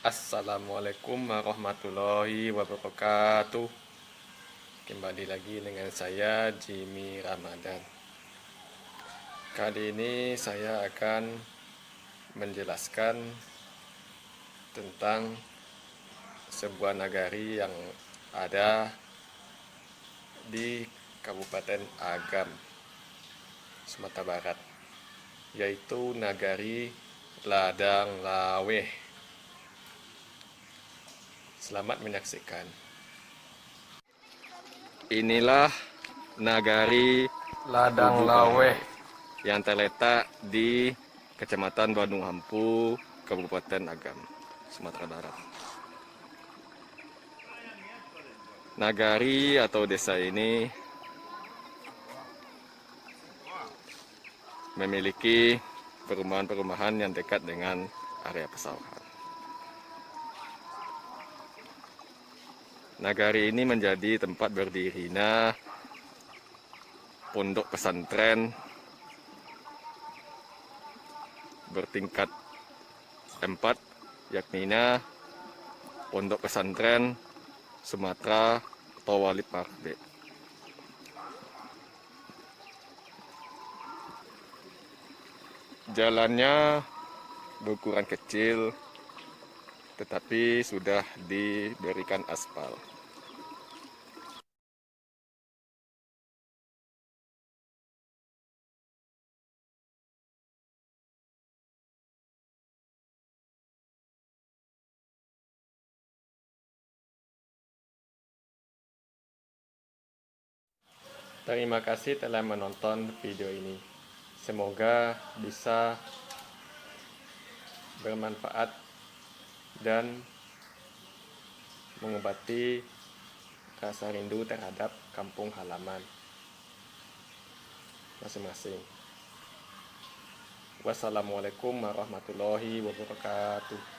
Assalamualaikum warahmatullahi wabarakatuh. Kembali lagi dengan saya Jimmy Ramadan. Kali ini saya akan menjelaskan tentang sebuah nagari yang ada di Kabupaten Agam, Sumatera Barat, yaitu nagari Ladang Laweh. Selamat menyaksikan. Inilah nagari Ladang Kubu Laweh. Karai yang terletak di Kecamatan Bandung Hampu, Kabupaten Agam, Sumatera Barat. Nagari atau desa ini memiliki perumahan-perumahan yang dekat dengan area pesawahan. Nagari ini menjadi tempat berdirinya pondok pesantren bertingkat 4, yakni Pondok Pesantren Sumatera atau Walid Marbe. Jalannya berukuran kecil, tetapi sudah diberikan aspal. Terima kasih telah menonton video ini. Semoga bisa bermanfaat dan mengobati rasa rindu terhadap kampung halaman masing-masing. Wassalamualaikum warahmatullahi wabarakatuh.